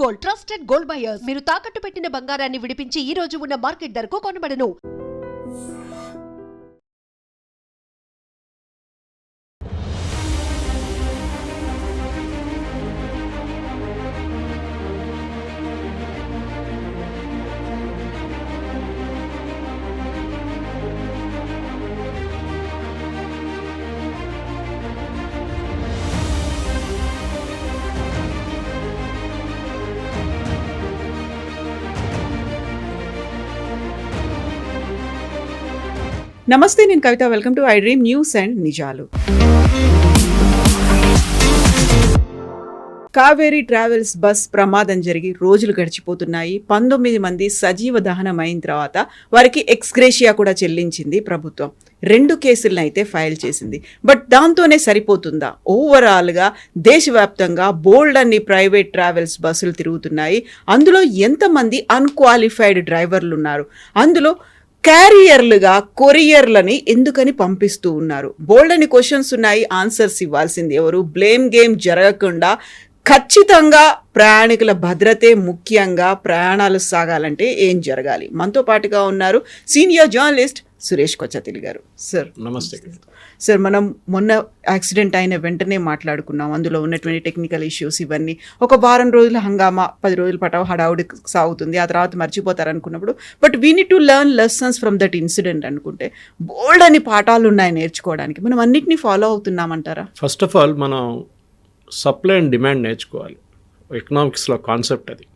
Gold, trusted gold buyers. మీరు తాకట్టు పెట్టిన బంగారాన్ని విడిపించి ఈ రోజు ఉన్న మార్కెట్ ధరకు కొనబడను. నమస్తే, నేను Kavitha. Welcome to I dream news and నిజాలు. కావేరీ ట్రావెల్స్ బస్ ప్రమాదం జరిగి రోజులు గడిచిపోతున్నాయి. 19 మంది సజీవ దహనం అయిన తర్వాత వారికి ఎక్స్గ్రేషియా కూడా చెల్లించింది ప్రభుత్వం. 2 కేసులను అయితే ఫైల్ చేసింది. బట్ దాంతోనే సరిపోతుందా? ఓవరాల్గా దేశవ్యాప్తంగా బోల్డ్ అన్ని ప్రైవేట్ ట్రావెల్స్ బస్సులు తిరుగుతున్నాయి. అందులో ఎంతమంది అన్క్వాలిఫైడ్ డ్రైవర్లు ఉన్నారు? అందులో క్యారియర్లుగా కొరియర్లని ఎందుకని పంపిస్తూ ఉన్నారు? బోల్డ్ అని క్వశ్చన్స్ ఉన్నాయి. ఆన్సర్స్ ఇవ్వాల్సింది ఎవరు? బ్లేమ్ గేమ్ జరగకుండా ఖచ్చితంగా ప్రయాణికుల భద్రతే ముఖ్యంగా ప్రయాణాలు సాగాలంటే ఏం జరగాలి? మనతో పాటుగా ఉన్నారు సీనియర్ జర్నలిస్ట్ సురేష్ కొచ్చతిలి గారు. సార్ నమస్తే. సార్, మనం మొన్న యాక్సిడెంట్ అయిన వెంటనే మాట్లాడుకున్నాం. అందులో ఉన్నటువంటి టెక్నికల్ ఇష్యూస్ ఇవన్నీ. ఒక వారం రోజుల హంగామా, 10 రోజుల పాటు హడావుడి సాగుతుంది. ఆ తర్వాత మర్చిపోతారు అనుకున్నప్పుడు, but we need to learn lessons from that incident అనుకుంటే బోల్డ్ అని పాఠాలు ఉన్నాయి నేర్చుకోవడానికి. మనం అన్నిటినీ ఫాలో అవుతున్నామంటారా? ఫస్ట్ ఆఫ్ ఆల్ మనం సప్లై అండ్ డిమాండ్ నేర్చుకోవాలి. ఎకనామిక్స్లో కాన్సెప్ట్ అది.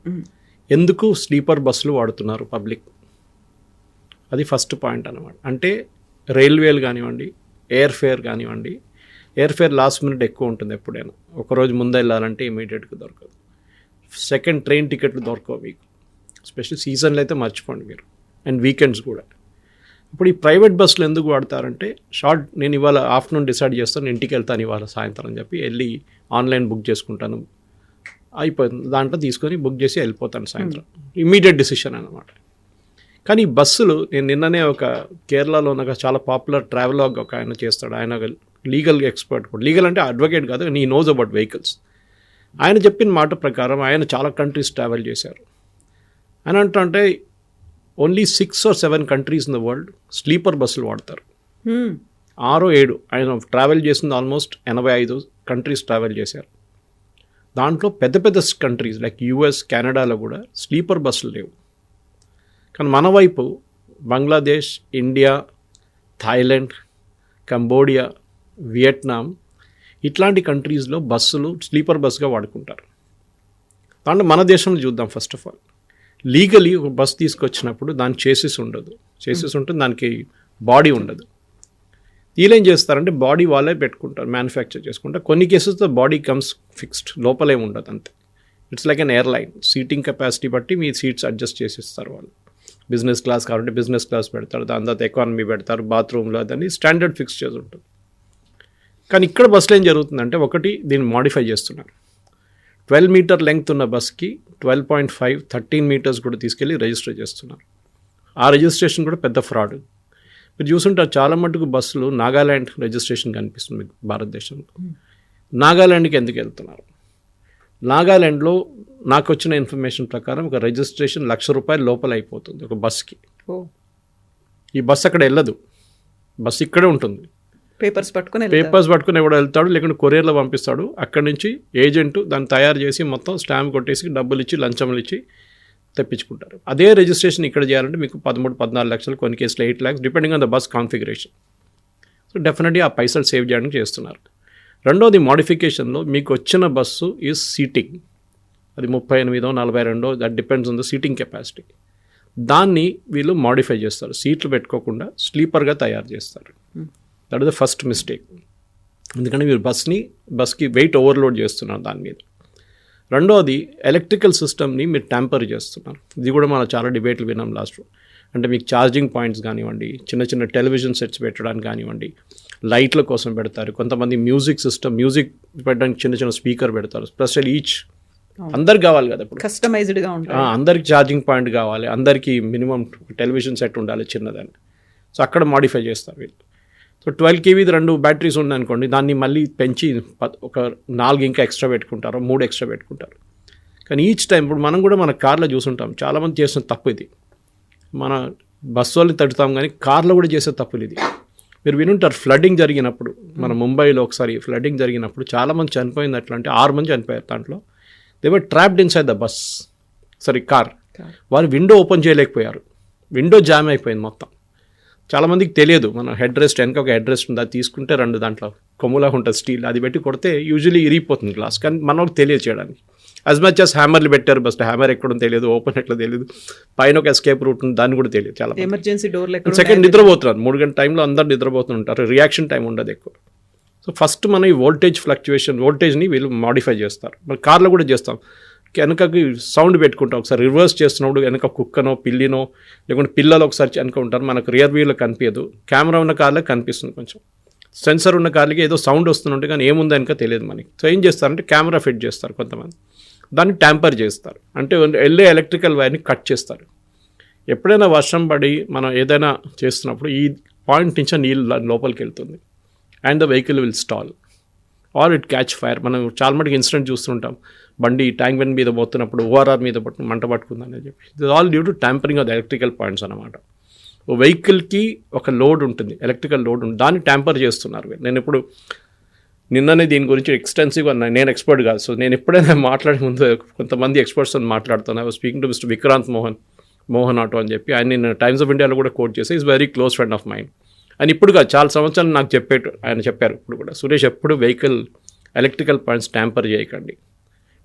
ఎందుకు స్లీపర్ బస్సులు వాడుతున్నారు పబ్లిక్? అది ఫస్ట్ పాయింట్ అన్నమాట. అంటే రైల్వేలు కానివ్వండి, ఎయిర్ ఫేర్ కానివ్వండి. ఎయిర్ ఫేర్ లాస్ట్ మినిట్ ఎక్కువ ఉంటుంది ఎప్పుడైనా. ఒకరోజు ముందు వెళ్ళాలంటే ఇమీడియట్గా దొరకదు. సెకండ్, ట్రైన్ టికెట్లు దొరకవు మీకు. ఎస్పెషల్లీ సీజన్లో అయితే మర్చిపోండి మీరు, అండ్ వీకెండ్స్ కూడా. ఇప్పుడు ఈ ప్రైవేట్ బస్సులు ఎందుకు వాడతారంటే, నేను ఇవాళ ఆఫ్టర్నూన్ డిసైడ్ చేస్తాను, ఇంటికి వెళ్తాను ఇవాళ సాయంత్రం అని చెప్పి వెళ్ళి ఆన్లైన్ బుక్ చేసుకుంటాను, అయిపోతుంది. దాంట్లో తీసుకొని బుక్ చేసి వెళ్ళిపోతాను సాయంత్రం. ఇమీడియట్ డిసిషన్ అన్నమాట. కానీ ఈ బస్సులు, నేను నిన్ననే ఒక కేరళలో ఉన్న చాలా పాపులర్ ట్రావెలాగ్ ఒక ఆయన చేస్తాడు. ఆయన లీగల్ ఎక్స్పర్ట్ కూడా. లీగల్ అంటే అడ్వకేట్ కాదు, నీ నోస్ అబౌట్ వెహికల్స్. ఆయన చెప్పిన మాట ప్రకారం ఆయన చాలా కంట్రీస్ ట్రావెల్ చేశారు. ఆయన అంటే only 6 or 7 countries in the world sleeper బస్సులు వాడతారు. 6 or 7 ఆయన ట్రావెల్ చేసింది. ఆల్మోస్ట్ 85 కంట్రీస్ ట్రావెల్ చేశారు. దాంట్లో పెద్ద పెద్ద కంట్రీస్ లైక్ యూఎస్, కెనడాలో కూడా స్లీపర్ బస్సులు లేవు. కానీ మన వైపు Bangladesh, India, Thailand, Cambodia, Vietnam ఇట్లాంటి కంట్రీస్లో బస్సులు స్లీపర్ బస్సుగా వాడుకుంటారు. దాంట్లో మన దేశంలో చూద్దాం. ఫస్ట్ ఆఫ్ ఆల్, లీగలీ ఒక బస్ తీసుకొచ్చినప్పుడు దాని చేసిస్ ఉండదు. చేసిస్ ఉంటుంది, దానికి బాడీ ఉండదు. వీళ్ళు ఏం చేస్తారంటే బాడీ వాళ్ళే పెట్టుకుంటారు, మ్యానుఫ్యాక్చర్ చేసుకుంటారు. కొన్ని కేసెస్తో బాడీ కమ్స్ ఫిక్స్డ్, లోపలే ఉండదు అంతే. It's like an airline. Seating capacity బట్టి మీ సీట్స్ అడ్జస్ట్ చేసిస్తారు వాళ్ళు. బిజినెస్ క్లాస్ కావాలంటే బిజినెస్ క్లాస్ పెడతారు, దాని తర్వాత ఎకానమీ పెడతారు, బాత్రూంలో దాన్ని స్టాండర్డ్ ఫిక్స్ చేసి ఉంటుంది. కానీ ఇక్కడ బస్సులో ఏం జరుగుతుందంటే, ఒకటి దీన్ని మాడిఫై చేస్తున్నారు. 12 మీటర్ లెంగ్త్ ఉన్న బస్కి 12.5, 13 మీటర్స్ కూడా తీసుకెళ్ళి రిజిస్టర్ చేస్తున్నారు. ఆ రిజిస్ట్రేషన్ కూడా పెద్ద ఫ్రాడ్. మీరు చూసుంటారు చాలా మటుకు బస్సులు నాగాల్యాండ్ రిజిస్ట్రేషన్ కనిపిస్తుంది మీకు భారతదేశంలో. నాగాల్యాండ్కి ఎందుకు వెళ్తున్నారు? నాగాల్యాండ్లో నాకు వచ్చిన ఇన్ఫర్మేషన్ ప్రకారం ఒక రిజిస్ట్రేషన్ ₹1,00,000 లోపల అయిపోతుంది ఒక బస్కి. ఈ బస్సు అక్కడ వెళ్ళదు, బస్సు ఇక్కడే ఉంటుంది. పేపర్స్ పట్టుకుని ఎవడో వెళ్తాడు, లేకుంటే కొరియర్లో పంపిస్తాడు. అక్కడి నుంచి ఏజెంటు దాన్ని తయారు చేసి మొత్తం స్టాంప్ కొట్టేసి డబ్బులు ఇచ్చి లంచములు ఇచ్చి తెప్పించుకుంటారు. అదే రిజిస్ట్రేషన్ ఇక్కడ చేయాలంటే మీకు 13-14 లక్షలు, కొన్ని కేసులు 8 lakhs depending on the bus configuration. So definitely ఆ పైసలు సేవ్ చేయడానికి చేస్తున్నారు. రెండోది, మోడిఫికేషన్లో మీకు వచ్చిన బస్సు ఈజ్ సీటింగ్. అది 38, 42, that depends on the seating capacity. దాన్ని వీళ్ళు మోడిఫై చేస్తారు, సీట్లు పెట్టుకోకుండా స్లీపర్గా తయారు చేస్తారు. That is the first mistake. ఎందుకంటే మీరు బస్కి వెయిట్ ఓవర్లోడ్ చేస్తున్నారు దాని మీద. రెండోది, ఎలక్ట్రికల్ సిస్టమ్ని మీరు ట్యాంపర్ చేస్తున్నారు. ఇది కూడా మనం చాలా డిబేట్లు విన్నాం లాస్ట్. అంటే మీకు ఛార్జింగ్ పాయింట్స్ కానివ్వండి, చిన్న చిన్న టెలివిజన్ సెట్స్ పెట్టడానికి కానివ్వండి, లైట్ల కోసం పెడతారు. కొంతమంది మ్యూజిక్ పెట్టడానికి చిన్న చిన్న స్పీకర్ పెడతారు. స్పెషల్ ఈచ్ అందరికి కావాలి కదా, ఇప్పుడు కస్టమైజ్డ్గా ఉంటుంది. అందరికి ఛార్జింగ్ పాయింట్ కావాలి, అందరికీ మినిమం టెలివిజన్ సెట్ ఉండాలి చిన్నదని. సో అక్కడ మాడిఫై చేస్తారు వీళ్ళు. సో 12 kV 2 బ్యాటరీస్ ఉందనుకోండి, దాన్ని మళ్ళీ పెంచి ఒక 4 ఇంకా ఎక్స్ట్రా పెట్టుకుంటారు, 3 ఎక్స్ట్రా పెట్టుకుంటారు. కానీ ఈచ్ టైం ఇప్పుడు మనం కూడా మన కార్లో చూసుంటాం, చాలామంది చేసిన తప్పు ఇది. మన బస్సు వాళ్ళని తడుతాం కానీ కార్లో కూడా చేసే తప్పులు ఇది. మీరు వినుంటారు, ఫ్లడ్డింగ్ జరిగినప్పుడు మన ముంబైలో ఒకసారి ఫ్లడ్డింగ్ జరిగినప్పుడు చాలామంది చనిపోయింది. ఎట్లా అంటే 6 మంది చనిపోయారు. దాంట్లో they were trapped in side the bus, car. వాళ్ళు విండో ఓపెన్ చేయలేకపోయారు, విండో జామ్ అయిపోయింది మొత్తం. చాలామందికి తెలియదు, మన హెడ్ రెస్ట్ వెనక ఒక హెడ్ రెస్ట్ ఉంది, అది తీసుకుంటే 2 దాంట్లో కొమ్ములా ఉంటుంది స్టీల్, అది పెట్టి కొడితే యూజువలీ ఇరిగిపోతుంది గ్లాస్. కానీ మనకు తెలియదు చేయడానికి. యాజ్ మచ్ యాజ్ హ్యామర్లు పెట్టారు, బస్ట్ హ్యామర్ ఎక్కడో తెలియదు, ఓపెన్ ఎట్లా తెలియదు, పైన ఒక ఎస్కేప్ రూట్ ఉంది, దాన్ని కూడా తెలియదు. చాలా ఎమర్జెన్సీ డోర్ సెకండ్ నిద్రపోతున్నారు, 3 గంటల టైంలో అందరు నిద్రపోతుంటారు, రియాక్షన్ టైం ఉండదు ఎక్కువ. సో ఫస్ట్ మనం ఈ వోల్టేజ్ ఫ్లక్చువేషన్, వోల్టేజ్ని వీళ్ళు మాడిఫై చేస్తారు. మన కార్లో కూడా చేస్తాం, వెనకకి సౌండ్ పెట్టుకుంటాం. ఒకసారి రివర్స్ చేస్తున్నప్పుడు వెనక కుక్కనో పిల్లినో లేకుంటే పిల్లలు ఒకసారి వెనక ఉంటారు, మనకు రియర్ వ్యూలో కనిపించదు. కెమెరా ఉన్న కార్లో కనిపిస్తుంది, కొంచెం సెన్సర్ ఉన్న కార్లకి ఏదో సౌండ్ వస్తుంటే కానీ ఏముంది వెనక తెలియదు మనకి. సో ఏం చేస్తారంటే కెమెరా ఫిట్ చేస్తారు కొంతమంది, దాన్ని ట్యాంపర్ చేస్తారు, అంటే వెళ్ళే ఎలక్ట్రికల్ వైర్ని కట్ చేస్తారు. ఎప్పుడైనా వర్షం పడి మనం ఏదైనా చేస్తున్నప్పుడు ఈ పాయింట్ నుంచి నీళ్ళు లోపలికి వెళ్తుంది and the vehicle will stall or it catch fire. మనం చాలా మటుకు ఇన్సిడెంట్ చూస్తుంటాం, బండి ట్యాంక్ బండ్ మీద పోతున్నప్పుడు ఓఆర్ఆర్ మీద మంట పట్టుకుందని చెప్పి. ఇది all due to tampering of the electrical points అనమాట. వెహికల్కి ఒక లోడ్ ఉంటుంది, ఎలక్ట్రికల్ లోడ్ ఉంటుంది, దాన్ని ట్యాంపర్ చేస్తున్నారు. నేను ఇప్పుడు నిన్ననే దీని గురించి ఎక్స్టెన్సివ్గా నేను ఎక్స్పర్ట్ కాదు, సో నేను ఎప్పుడైనా మాట్లాడే ముందు కొంతమంది ఎక్స్పర్ట్స్ అని మాట్లాడుతాను. I was speaking to mister Vikrant Mohan auto అని చెప్పి, ఆయన నేను టైమ్స్ ఆఫ్ ఇండియాలో కూడా కోట్ చేసి, is very close friend of mind. అని ఇప్పుడు కాదు, చాలా సంవత్సరాలు నాకు ఆయన చెప్పారు ఇప్పుడు కూడా, సురేష్ ఎప్పుడు వెహికల్ ఎలక్ట్రికల్ పాయింట్స్ ట్యాంపర్ చేయకండి,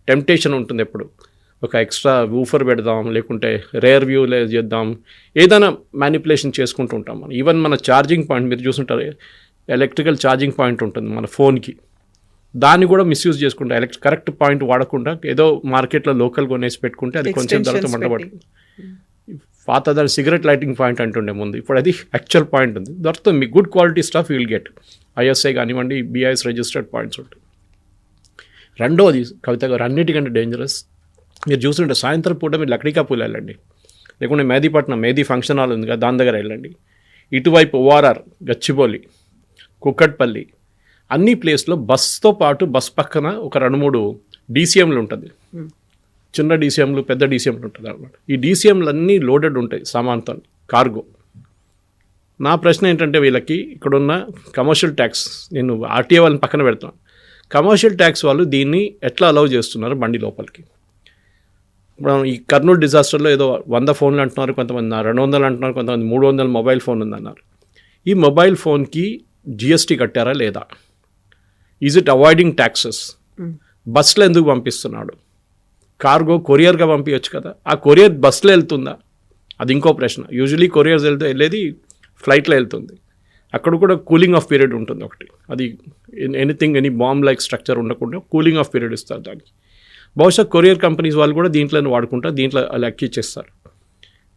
టెంప్టేషన్ ఉంటుంది ఎప్పుడు. ఒక ఎక్స్ట్రా వూఫర్ పెడదాం, లేకుంటే రేర్ వ్యూ చేద్దాం, ఏదైనా మ్యానిపులేషన్ చేసుకుంటూ ఉంటాం మనం. ఈవెన్ మన ఛార్జింగ్ పాయింట్ మీరు చూసుంటారు, ఎలక్ట్రికల్ ఛార్జింగ్ పాయింట్ ఉంటుంది మన ఫోన్కి, దాన్ని కూడా మిస్యూజ్ చేసుకుంటా, కరెక్ట్ పాయింట్ వాడకుండా ఏదో మార్కెట్లో లోకల్ కొనేసి పెట్టుకుంటే అది కొంచెం తర్వాత మంట పడుతుంది. పాత దాని సిగరెట్ లైటింగ్ పాయింట్ అంటుండే ముందు, ఇప్పుడు అది యాక్చువల్ పాయింట్ ఉంది, దొరుకుతుంది. మీ good quality stuff will get, ISI కానివ్వండి, బిఐఎస్ రిజిస్టర్డ్ పాయింట్స్ ఉంటాయి. రెండోది కవిత గారు అన్నిటికంటే డేంజరస్, మీరు చూస్తుంటే సాయంత్రం పూట మీరు లక్డికాపూల్ వెళ్ళండి, లేకుంటే మేదీపట్నం మేదీ ఫంక్షన్ హాల్ ఉంది కదా దాని దగ్గర వెళ్ళండి, ఇటువైపు ఓఆర్ఆర్, గచ్చిబౌలి, కుక్కట్పల్లి, అన్ని ప్లేస్లో బస్తో పాటు బస్ పక్కన ఒక 2-3 డీసీఎంలు ఉంటుంది, చిన్న డీసీఎంలు పెద్ద డీసీఎంలు ఉంటుంది అనమాట. ఈ డీసీఎంలు అన్నీ లోడెడ్ ఉంటాయి సామాన్తో, కార్గో. నా ప్రశ్న ఏంటంటే వీళ్ళకి ఇక్కడున్న కమర్షియల్ ట్యాక్స్, నేను ఆర్టీఏ వాళ్ళని పక్కన పెడుతున్నాను, కమర్షియల్ ట్యాక్స్ వాళ్ళు దీన్ని ఎట్లా అలౌ చేస్తున్నారు బండి లోపలికి. ఇప్పుడు ఈ కర్నూలు డిజాస్టర్లో ఏదో 100 ఫోన్లు అంటున్నారు, కొంతమంది 200 అంటున్నారు, కొంతమంది 300 మొబైల్ ఫోన్ ఉందన్నారు. ఈ మొబైల్ ఫోన్కి జిఎస్టీ కట్టారా లేదా? Is it avoiding taxes? బస్సులో ఎందుకు పంపిస్తున్నాడు? కార్గో కొరియర్గా పంపించచ్చు కదా, ఆ కొరియర్ బస్సులో వెళ్తుందా? అది ఇంకో ప్రశ్న. యూజువలీ కొరియర్స్ వెళ్ళేది ఫ్లైట్లో వెళ్తుంది, అక్కడ కూడా కూలింగ్ ఆఫ్ పీరియడ్ ఉంటుంది ఒకటి, అది ఎనీ బాంబ్ లైక్ స్ట్రక్చర్ ఉండకుండా కూలింగ్ ఆఫ్ పీరియడ్ ఇస్తారు దానికి. బహుశా కొరియర్ కంపెనీస్ వాళ్ళు కూడా దీంట్లోనే వాడుకుంటారు, దీంట్లో అలా ఎక్కిచ్చేస్తారు.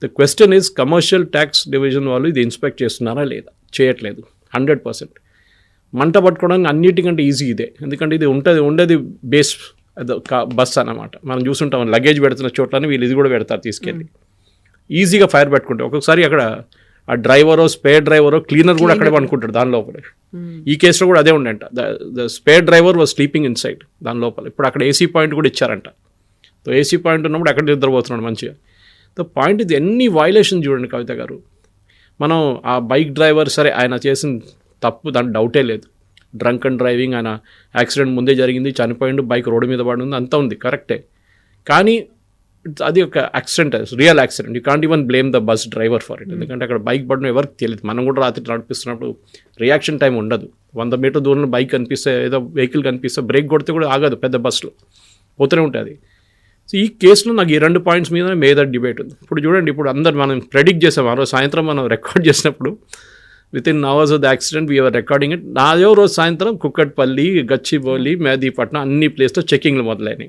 The question is commercial tax division వాళ్ళు ఇది ఇన్స్పెక్ట్ చేస్తున్నారా లేదా? చేయట్లేదు 100%. మంట పట్టుకోవడానికి అన్నిటికంటే ఈజీ ఇదే, ఎందుకంటే ఇది ఉండేది బేస్ బస్ అన్నమాట. మనం చూస్తుంటాం లగేజ్ పెడుతున్న చోట్లని వీళ్ళు ఇది కూడా పెడతారు తీసుకెళ్ళి, ఈజీగా ఫైర్ పెట్టుకుంటారు. ఒక్కొక్కసారి అక్కడ ఆ డ్రైవరో స్పేర్ డ్రైవరో క్లీనర్ కూడా అక్కడే పనుకుంటాడు దాని లోపల. ఈ కేసులో కూడా అదే ఉండంట, the spare driver was sleeping in side దాని లోపల. ఇప్పుడు అక్కడ ఏసీ పాయింట్ కూడా ఇచ్చారంట, సో ఏసీ పాయింట్ ఉన్నప్పుడు అక్కడ నిద్రపోతున్నాడు మంచిగా. ద పాయింట్ ఇది ఎన్ని వైలేషన్ చూడండి కవిత గారు. మనం ఆ బైక్ డ్రైవర్ సరే ఆయన చేసిన తప్పు, దాని డౌటే లేదు, డ్రంక్ అండ్ డ్రైవింగ్, ఆయన యాక్సిడెంట్ ముందే జరిగింది, చనిపోయిండు, బైక్ రోడ్డు మీద పడి ఉంది, అంతా ఉంది కరెక్టే. కానీ అది ఒక accident, real accident. You can't even blame the bus driver for it, ఎందుకంటే అక్కడ బైక్ పడడం ఎవరికి తెలియదు. మనం కూడా రాత్రి నడిపిస్తున్నప్పుడు రియాక్షన్ టైం ఉండదు, 100 మీటర్ దూరంలో బైక్ కనిపిస్తే ఏదో వెహికల్ కనిపిస్తే బ్రేక్ కొడితే కూడా ఆగదు, పెద్ద బస్సులో పోతూనే ఉంటుంది. సో ఈ కేసులో నాకు ఈ 2 పాయింట్స్ మీద మేజర్ డిబేట్ ఉంది. ఇప్పుడు చూడండి, ఇప్పుడు అందరు మనం ప్రెడిక్ట్ చేసాం, ఆ రోజు సాయంత్రం మనం రికార్డ్ చేసినప్పుడు within hours of the accident we're recording it. నాదో రోజు సాయంత్రం కుక్కట్పల్లి, గచ్చిబౌలి, మేదీపట్నం అన్ని ప్లేస్లో చెక్కింగ్లు మొదలైనవి.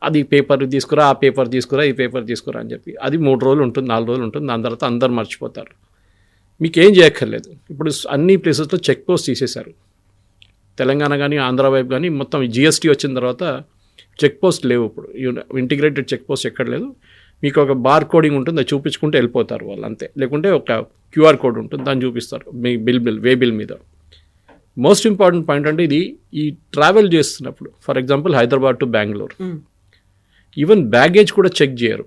అది పేపర్ తీసుకురా, ఆ పేపర్ తీసుకురా, ఈ పేపర్ తీసుకురా అని చెప్పి. అది 3 రోజులు ఉంటుంది, 4 రోజులు ఉంటుంది, దాని తర్వాత అందరు మర్చిపోతారు. మీకు ఏం చేయక్కర్లేదు. ఇప్పుడు అన్ని ప్లేసెస్లో చెక్ పోస్ట్ తీసేశారు, తెలంగాణ కానీ ఆంధ్ర వైపు కానీ. మొత్తం జిఎస్టీ వచ్చిన తర్వాత చెక్ పోస్ట్ లేవు ఇప్పుడు, ఇంటిగ్రేటెడ్ చెక్ పోస్ట్ ఎక్కడ లేదు. మీకు ఒక బార్ కోడింగ్ ఉంటుంది, అది చూపించుకుంటూ వెళ్ళిపోతారు వాళ్ళు అంతే. లేకుంటే ఒక క్యూఆర్ కోడ్ ఉంటుంది, దాన్ని చూపిస్తారు మీ వే బిల్ మీద. మోస్ట్ ఇంపార్టెంట్ పాయింట్ అంటే ఇది, ఈ ట్రావెల్ చేస్తున్నప్పుడు for example Hyderabad to Bengaluru, even baggage కూడా చెక్ చేయరు.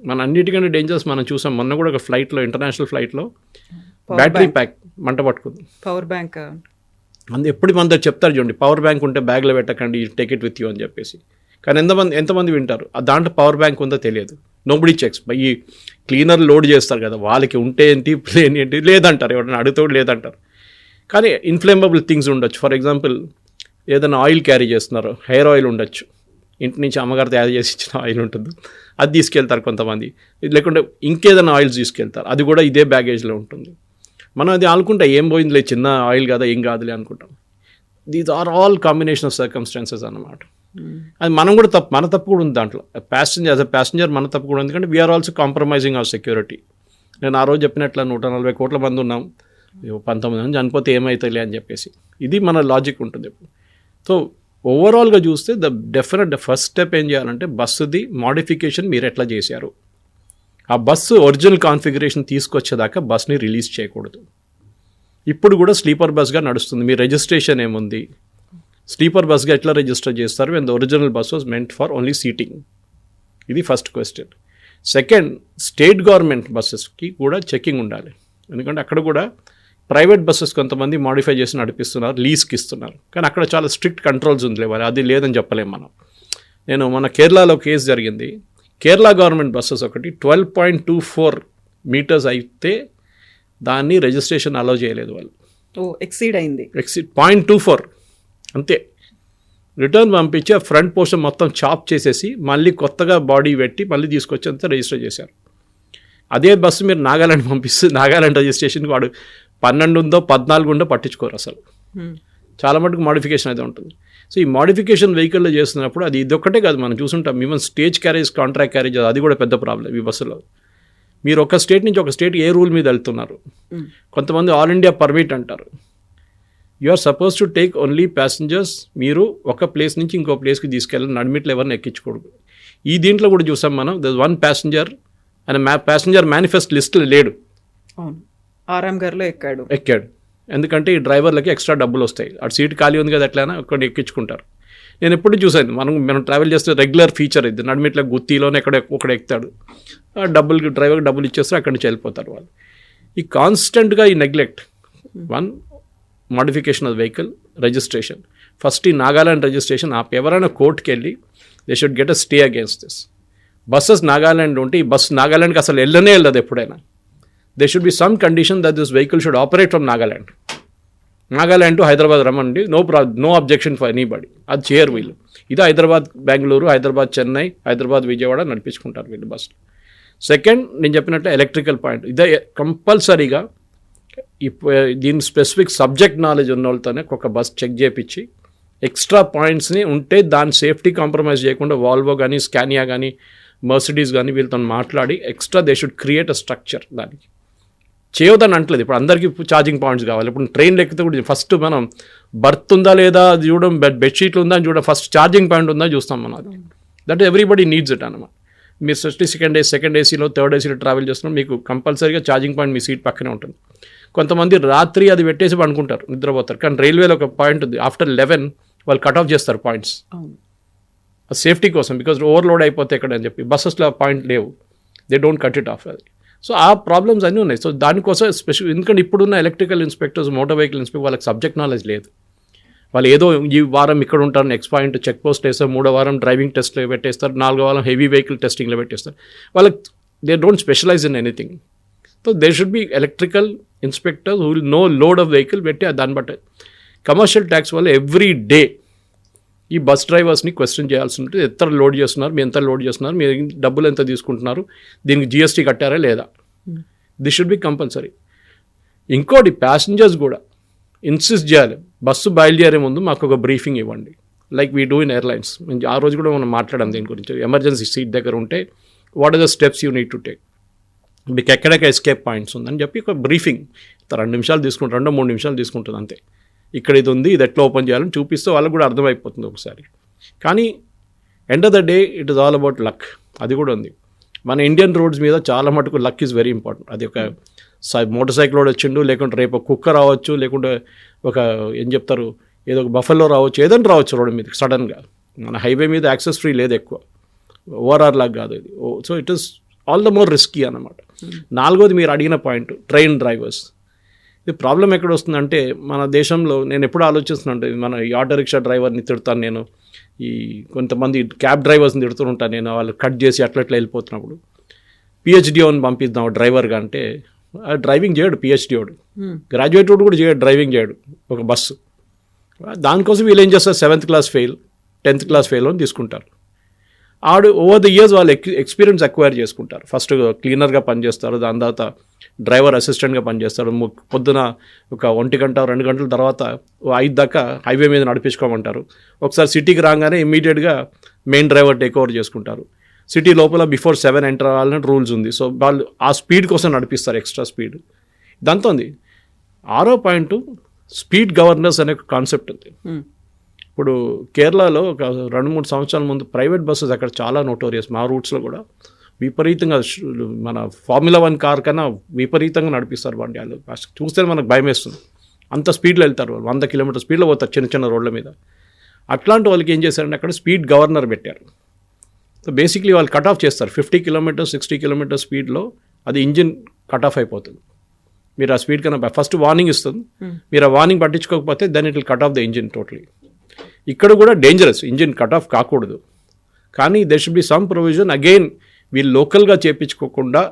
మన అన్నిటికంటే డేంజరస్ మనం చూసాం మొన్న కూడా ఒక ఫ్లైట్లో, ఇంటర్నేషనల్ ఫ్లైట్లో బ్యాటరీ ప్యాక్ మంట పట్టుకుంది. పవర్ బ్యాంక్ ఎప్పుడు మన దగ్గర చెప్తారు చూడండి, పవర్ బ్యాంక్ ఉంటే బ్యాగ్లో పెట్టకండి, టేక్ ఇట్ విత్ యూ అని చెప్పేసి. కానీ ఎంతమంది వింటారు? దాంట్లో పవర్ బ్యాంక్ ఉందో తెలియదు. Nobody checks. ఈ క్లీనర్ లోడ్ చేస్తారు కదా, వాళ్ళకి ఉంటే ఏంటి, ప్లేన్ ఏంటి లేదంటారు, ఎవరైనా అడుగుతూ లేదంటారు. కానీ ఇన్ఫ్లేమబుల్ థింగ్స్ ఉండొచ్చు. ఫర్ ఎగ్జాంపుల్ ఏదైనా ఆయిల్ క్యారీ చేస్తున్నారు, హెయిర్ ఆయిల్ ఉండొచ్చు, ఇంటి నుంచి అమ్మగారు తయారు చేసి ఇచ్చిన ఆయిల్ ఉంటుంది, అది తీసుకెళ్తారు కొంతమంది. లేకుంటే ఇంకేదైనా ఆయిల్స్ తీసుకెళ్తారు, అది కూడా ఇదే బ్యాగేజ్లో ఉంటుంది. మనం అది అనుకుంటా ఏం పోయిందిలే, చిన్న ఆయిల్ కదా, ఏం కాదులే అనుకుంటాం. These are all combination of circumstances అన్నమాట. అది మనం కూడా మన తప్పు కూడా ఉంది దాంట్లో. ప్యాసింజర్ మన తప్పు కూడా ఉంది, ఎందుకంటే we're also compromising our security. నేను ఆ రోజు చెప్పినట్లు 140 కోట్ల మంది ఉన్నాం, 19 మంది చనిపోతే ఏమవుతాయిలే అని చెప్పేసి, ఇది మన లాజిక్ ఉంటుంది. సో ఓవరాల్గా చూస్తే ద ఫస్ట్ స్టెప్ ఏం చేయాలంటే బస్సుది మోడిఫికేషన్ మీరు ఎట్లా చేశారు. ఆ బస్సు ఒరిజినల్ కాన్ఫిగరేషన్ తీసుకొచ్చేదాకా బస్ని రిలీజ్ చేయకూడదు. ఇప్పుడు కూడా స్లీపర్ బస్గా నడుస్తుంది, మీ రిజిస్ట్రేషన్ ఏముంది, స్లీపర్ బస్గా ఎట్లా రిజిస్టర్ చేస్తారు when the original bus was meant for only seating. ఇది first question. Second, state government బస్సెస్కి కూడా చెకింగ్ ఉండాలి, ఎందుకంటే అక్కడ కూడా ప్రైవేట్ బస్సెస్ కొంతమంది మాడిఫై చేసి నడిపిస్తున్నారు, లీజ్కి ఇస్తున్నారు, కానీ అక్కడ చాలా స్ట్రిక్ట్ కంట్రోల్స్ ఉంది, అది లేదని చెప్పలేము మనం. నేను మన కేరళలో కేసు జరిగింది. కేరళ గవర్నమెంట్ బస్సెస్ ఒకటి 12.24 మీటర్స్ అయితే దాన్ని రిజిస్ట్రేషన్ అలౌ చేయలేదు వాళ్ళు. ఎక్సీడ్ 0.24 అంతే. రిటర్న్ పంపించి ఆ ఫ్రంట్ పోర్షన్ మొత్తం చాప్ చేసేసి మళ్ళీ కొత్తగా బాడీ పెట్టి మళ్ళీ తీసుకొచ్చి అంతా రిజిస్టర్ చేశారు. అదే బస్సు మీరు నాగాలాండ్ పంపిస్తే నాగాలాండ్ రిజిస్ట్రేషన్కి వాడు 12 ఉందో 14 ఉందో పట్టించుకోరు అసలు. చాలా మటుకు మోడిఫికేషన్ అయితే ఉంటుంది. సో ఈ మోడిఫికేషన్ వెహికల్లో చేస్తున్నప్పుడు అది ఇదొక్కటే కాదు, మనం చూసుంటాం. Even stage carriage, contract carriage, అది కూడా పెద్ద ప్రాబ్లం ఈ బస్సులో. మీరు ఒక స్టేట్ నుంచి ఒక స్టేట్ ఏ రూల్ మీద వెళ్తున్నారు. కొంతమంది ఆల్ ఇండియా పర్మిట్ అంటారు. You are suppose to take only passengers. మీరు ఒక ప్లేస్ నుంచి ఇంకో ప్లేస్కి తీసుకెళ్ళి నడిమిట్లు ఎవరిని ఎక్కించకూడదు. ఈ దీంట్లో కూడా చూసాం మనం, the one passenger and passenger manifest లిస్ట్లో లేడు. అవును, ఆరామ్ గారిలో ఎక్కాడు. ఎందుకంటే ఈ డ్రైవర్లకి ఎక్స్ట్రా డబ్బులు వస్తాయి, అటు సీట్ ఖాళీ ఉంది కదా ఎట్లయినా కొన్ని ఎక్కించుకుంటారు. నేను ఎప్పుడు చూసాను, మనం ట్రావెల్ చేస్తే రెగ్యులర్ ఫీచర్ ఇది, నడిమిట్ల గుత్తిలోనే ఒకడు ఎక్కుతాడు, డ్రైవర్కి డబ్బులు ఇచ్చేస్తారు, అక్కడి నుంచి వెళ్ళిపోతారు వాళ్ళు. ఈ కాన్స్టెంట్గా ఈ neglect. One, modification of vehicle registration. First ఈ నాగాలాండ్ రిజిస్ట్రేషన్ ఎవరైనా కోర్టుకి వెళ్ళి they should get a stay against this. Buses Nagaland ఉంటే ఈ బస్సు నాగాలాండ్కి అసలు వెళ్ళదు ఎప్పుడైనా. They should be some condition that this vehicle should operate from Nagaland to Hyderabad రమ్మండి, నో అబ్జెక్షన్ ఫర్ ఎనీబడి. అది చేయరు వీళ్ళు. ఇది హైదరాబాద్ బెంగళూరు, హైదరాబాద్ చెన్నై, హైదరాబాద్ విజయవాడ నడిపించుకుంటారు వీళ్ళు బస్సులు. సెకండ్, నేను చెప్పినట్టు ఎలక్ట్రికల్ పాయింట్, ఇదే కంపల్సరీగా దీని స్పెసిఫిక్ సబ్జెక్ట్ నాలెడ్జ్ ఉన్న వాళ్ళతోనే ఒక బస్ చెక్ చేయించి ఎక్స్ట్రా పాయింట్స్ని ఉంటే దాని సేఫ్టీ కాంప్రమైజ్ చేయకుండా వాల్వో కానీ, స్కానియా కానీ, మర్సిడీస్ కానీ వీళ్ళతో మాట్లాడి extra they should create a structure. దానికి చేయొద్దని అంటలేదు. ఇప్పుడు అందరికీ ఛార్జింగ్ పాయింట్స్ కావాలి. ఇప్పుడు ట్రైన్లు ఎక్కితే కూడా ఫస్ట్ మనం బర్త్ ఉందా లేదా అది చూడడం, బెడ్షీట్లు ఉందా అని చూడడం, ఫస్ట్ ఛార్జింగ్ పాయింట్ ఉందా చూస్తాం మనం. అది దట్ ఎవ్రీబడి నీడ్స్ ఇట్ అన్నమాట. మీరు సెకండ్ ఏసీలో థర్డ్ ఏసీలో ట్రావెల్ చేస్తున్నాం, మీకు కంపల్సరీగా ఛార్జింగ్ పాయింట్ మీ సీట్ పక్కనే ఉంటుంది. కొంతమంది రాత్రి అది పెట్టేసి అనుకుంటారు, నిద్రపోతారు. కానీ రైల్వేలో ఒక పాయింట్ ఉంది, ఆఫ్టర్ 11 వాళ్ళు కట్ ఆఫ్ చేస్తారు పాయింట్స్ సేఫ్టీ కోసం, బికాజ్ ఓవర్లోడ్ అయిపోతే ఎక్కడ అని చెప్పి. బస్సెస్లో పాయింట్ లేవు, they don't cut it of. అది సో ఆ ప్రాబ్లమ్స్ అన్నీ ఉన్నాయి. సో దానికోసం స్పెషల్, ఎందుకంటే ఇప్పుడున్న electrical inspectors, motor vehicle inspector వాళ్ళకి సబ్జెక్ట్ నాలెడ్జ్ లేదు. వాళ్ళు ఏదో ఈ వారం ఇక్కడ ఉంటారు, నెక్స్ట్ పాయింట్ చెక్ పోస్ట్ వేస్తారు, 3వ వారం డ్రైవింగ్ టెస్ట్లో పెట్టేస్తారు, 4వ వారం హెవీ వెహికల్ టెస్టింగ్లో పెట్టేస్తారు. వాళ్ళకి they don't specialize in anything. So they should be electrical inspectors who will know load of vehicle పెట్టి దాన్ని బట్టి. కమర్షియల్ ట్యాక్స్ వల్ల ఎవ్రీ డే ఈ బస్ డ్రైవర్స్ని క్వశ్చన్ చేయాల్సి ఉంటుంది. ఎంత లోడ్ చేస్తున్నారు, మీరు ఎంత లోడ్ చేస్తున్నారు, మీరు డబ్బులు ఎంత తీసుకుంటున్నారు, దీనికి జిఎస్టీ కట్టారా లేదా. This should be compulsory. ఇంకోటి, ప్యాసింజర్స్ కూడా ఇన్సిస్ట్ చేయాలి, బస్సు బయలుదేరే ముందు మాకు ఒక బ్రీఫింగ్ ఇవ్వండి, like we do in airlines. ఆ రోజు కూడా మనం మాట్లాడాం దీని గురించి. ఎమర్జెన్సీ సీట్ దగ్గర ఉంటే what are the steps you need to take, మీకు ఎక్కడెక్కడ ఎస్కేప్ పాయింట్స్ ఉందని చెప్పి ఒక బ్రీఫింగ్ 2 నిమిషాలు తీసుకుంటారు, 2-3 నిమిషాలు తీసుకుంటుంది అంతే. ఇక్కడ ఇది ఉంది, ఇది ఎట్లా ఓపెన్ చేయాలని చూపిస్తే వాళ్ళకు కూడా అర్థమైపోతుంది ఒకసారి. కానీ end of the day it is all about luck. అది కూడా ఉంది. మన ఇండియన్ రోడ్స్ మీద చాలా మటుకు లక్ ఈజ్ వెరీ ఇంపార్టెంట్. అది ఒక మోటార్ సైకిల్ రోడ్ వచ్చిండు, లేకుంటే రేపు కుక్క రావచ్చు, లేకుంటే ఒక ఏం చెప్తారు ఏదో ఒక బఫెల్లో రావచ్చు, ఏదైనా రావచ్చు రోడ్ మీద సడన్గా. మన హైవే మీద యాక్సెస్ ఫ్రీ లేదు ఎక్కువ. ఓఆర్ఆర్ లాగా కాదు ఇది. So it is all the more risky అన్నమాట. నాలుగోది మీరు అడిగిన పాయింట్, ట్రైన్ డ్రైవర్స్. ఇది ప్రాబ్లం ఎక్కడ వస్తుందంటే మన దేశంలో నేను ఎప్పుడు ఆలోచిస్తున్నాను, మన ఈ ఆటో రిక్షా డ్రైవర్ని తిడతాను నేను, ఈ కొంతమంది క్యాబ్ డ్రైవర్స్ని తిడుతుంటాను నేను, వాళ్ళు కట్ చేసి అట్లా వెళ్ళిపోతున్నప్పుడు పిహెచ్డి అని పంపిద్దాం డ్రైవర్గా అంటే డ్రైవింగ్ చేయడు పిహెచ్డి వాడు, గ్రాడ్యుయేట్ వాడు కూడా చేయడు, డ్రైవింగ్ చేయడు ఒక బస్సు. దానికోసం వీళ్ళు ఏం చేస్తారు, 7th class fail 10th class fail అని తీసుకుంటారు. ఆడు ఓవర్ ద ఇయర్స్ వాళ్ళు ఎక్స్పీరియన్స్ అక్వైర్ చేసుకుంటారు. ఫస్ట్ క్లీనర్గా పనిచేస్తారు, దాని తర్వాత డ్రైవర్ అసిస్టెంట్గా పనిచేస్తారు. పొద్దున ఒక 1 గంట 2 గంటల తర్వాత 5 దాకా హైవే మీద నడిపించుకోమంటారు. ఒకసారి సిటీకి రాగానే ఇమ్మీడియట్గా మెయిన్ డ్రైవర్ టేక్ ఓవర్ చేసుకుంటారు. సిటీ లోపల బిఫోర్ 7 ఎంటర్ అవ్వాలని రూల్స్ ఉంది. సో వాళ్ళు ఆ స్పీడ్ కోసం నడిపిస్తారు, ఎక్స్ట్రా స్పీడ్. దాంతో ఉంది. 6వ పాయింట్, స్పీడ్ గవర్నెన్స్ అనే కాన్సెప్ట్ ఉంది. ఇప్పుడు కేరళలో ఒక 2-3 సంవత్సరాల ముందు ప్రైవేట్ బస్సెస్ అక్కడ చాలా నోటోరియస్, మా రూట్స్లో కూడా విపరీతంగా మన ఫార్ములా 1 కార్ కన్నా విపరీతంగా నడిపిస్తారు బండి. వాళ్ళు చూస్తే మనకు భయం వేస్తుంది, అంత స్పీడ్లో వెళ్తారు వాళ్ళు, 100 కిలోమీటర్ స్పీడ్లో పోతారు చిన్న చిన్న రోడ్ల మీద. అట్లాంటి వాళ్ళకి ఏం చేశారంటే అక్కడ స్పీడ్ గవర్నర్ పెట్టారు. సో బేసిక్లీ వాళ్ళు కట్ ఆఫ్ చేస్తారు 50 కిలోమీటర్స్ 60 కిలోమీటర్ స్పీడ్లో, అది ఇంజిన్ కట్ ఆఫ్ అయిపోతుంది. మీరు ఆ స్పీడ్ కన్నా ఫస్ట్ వార్నింగ్ ఇస్తుంది, మీరు ఆ వార్నింగ్ పట్టించుకోకపోతే then it will cut off the engine totally. ఇక్కడ కూడా డేంజరస్, ఇంజిన్ కట్ ఆఫ్ కాకూడదు. కానీ there should be some provision, again వీళ్ళు లోకల్గా చేయించుకోకుండా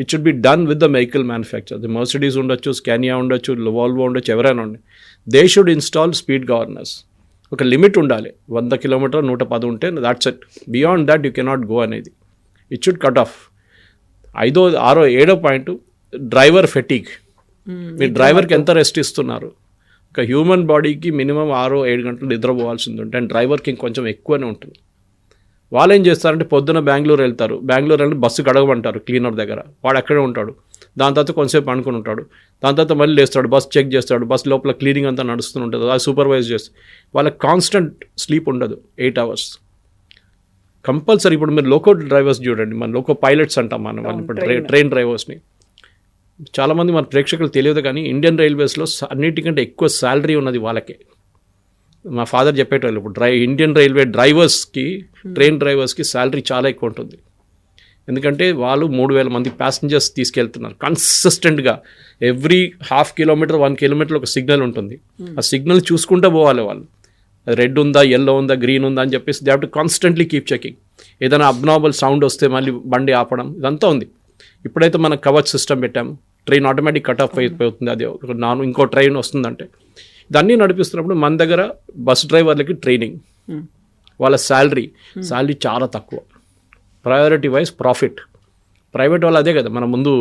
it should be done with the vehicle manufacture. The Mercedes ఉండొచ్చు, స్కానియా ఉండొచ్చు, వాల్వో ఉండొచ్చు, ఎవరైనా ఉండే, they should install speed governors. ఒక లిమిట్ ఉండాలి, 100 కిలోమీటర్ 110 ఉంటే that's it, beyond that you cannot go అనేది. It should cut of. 5వ 6వ 7వ పాయింట్, డ్రైవర్ ఫెటీగ్. మీరు డ్రైవర్కి ఎంత రెస్ట్ ఇస్తున్నారు? ఒక హ్యూమన్ బాడీకి మినిమం 6-7 గంటలు నిద్రపోవాల్సింది ఉంటుంది, అండ్ డ్రైవర్కి ఇంకొంచెం ఎక్కువనే ఉంటుంది. వాళ్ళు ఏం చేస్తారంటే పొద్దున బెంగళూరు వెళ్తారు, బెంగళూరు వెళ్ళి బస్సు గడగమంటారు క్లీనర్ దగ్గర, వాడు అక్కడే ఉంటాడు. దాని తర్వాత కొంతసేపు అనుకుని ఉంటాడు, దాని తర్వాత మళ్ళీ లేస్తాడు, బస్ చెక్ చేస్తాడు, బస్ లోపల క్లీనింగ్ అంతా నడుస్తూ ఉంటుంది, అది సూపర్వైజ్ చేస్తే వాళ్ళకి కాన్స్టెంట్ స్లీప్ ఉండదు 8 అవర్స్ కంపల్సరీ. ఇప్పుడు మీరు లోకో డ్రైవర్స్ చూడండి, మన లోకో పైలట్స్ అంటాం మనం వాళ్ళు, ఇప్పుడు ట్రైన్ డ్రైవర్స్ని. చాలామంది మన ప్రేక్షకులు తెలియదు కానీ ఇండియన్ రైల్వేస్లో అన్నిటికంటే ఎక్కువ శాలరీ ఉన్నది వాళ్ళకే. మా ఫాదర్ చెప్పేటోళ్ళు, ఇప్పుడు ఇండియన్ రైల్వే డ్రైవర్స్కి, ట్రైన్ డ్రైవర్స్కి శాలరీ చాలా ఎక్కువ ఉంటుంది. ఎందుకంటే వాళ్ళు 3,000 మంది ప్యాసింజర్స్ తీసుకెళ్తున్నారు కన్సిస్టెంట్గా. ఎవ్రీ 1/2 కిలోమీటర్ 1 కిలోమీటర్ ఒక సిగ్నల్ ఉంటుంది, ఆ సిగ్నల్ చూసుకుంటూ పోవాలి వాళ్ళు. రెడ్ ఉందా, ఎల్లో ఉందా, గ్రీన్ ఉందా అని చెప్పేసి they have to constantly keep checking. ఏదైనా అబ్నార్మల్ సౌండ్ వస్తే మళ్ళీ బండి ఆపడం, ఇదంతా ఉంది. ఇప్పుడైతే మనం కవచ్ సిస్టమ్ పెట్టాము, ట్రైన్ ఆటోమేటిక్ కట్ ఆఫ్ అయిపోతుంది, అది ఇంకో ట్రైన్ వస్తుందంటే. ఇదన్నీ నడిపిస్తున్నప్పుడు మన దగ్గర బస్ డ్రైవర్లకి ట్రైనింగ్, వాళ్ళ శాలరీ చాలా తక్కువ. Priority wise profit. ప్రైవేట్ వాళ్ళు అదే కదా, మన ముందు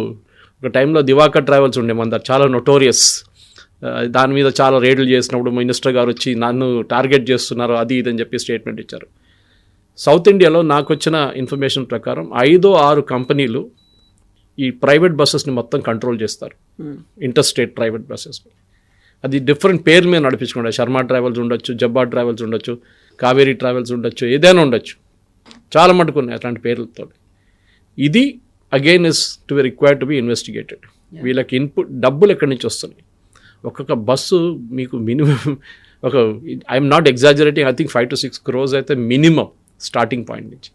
ఒక టైంలో దివాకర్ ట్రావెల్స్ ఉండే మన దగ్గర, చాలా నోటోరియస్. దాని మీద చాలా రేట్లు చేసినప్పుడు మినిస్టర్ గారు వచ్చి నన్ను టార్గెట్ చేస్తున్నారు అది ఇది అని చెప్పి స్టేట్మెంట్ ఇచ్చారు. సౌత్ ఇండియాలో నాకు వచ్చిన ఇన్ఫర్మేషన్ ప్రకారం 5-6 కంపెనీలు ఈ ప్రైవేట్ బస్సెస్ని మొత్తం కంట్రోల్ చేస్తారు, ఇంటర్ స్టేట్ ప్రైవేట్ బస్సెస్ని. అది డిఫరెంట్ పేర్ల మీద నడిపించుకుంటారు. శర్మ ట్రావెల్స్ ఉండొచ్చు, జబ్బా ట్రావెల్స్ ఉండొచ్చు, కావేరీ ట్రావెల్స్ ఉండొచ్చు, ఏదైనా ఉండొచ్చు, చాలా మటుకు ఉన్నాయి అట్లాంటి పేర్లతో. ఇది again is to be required to be investigated. వీళ్ళకి ఇన్పుట్ డబ్బులు ఎక్కడి నుంచి వస్తున్నాయి? ఒక్కొక్క బస్సు మీకు మినిమం ఒక, I'm not exaggerating, I think 5 to 6 crores అయితే మినిమం స్టార్టింగ్ పాయింట్ నుంచి.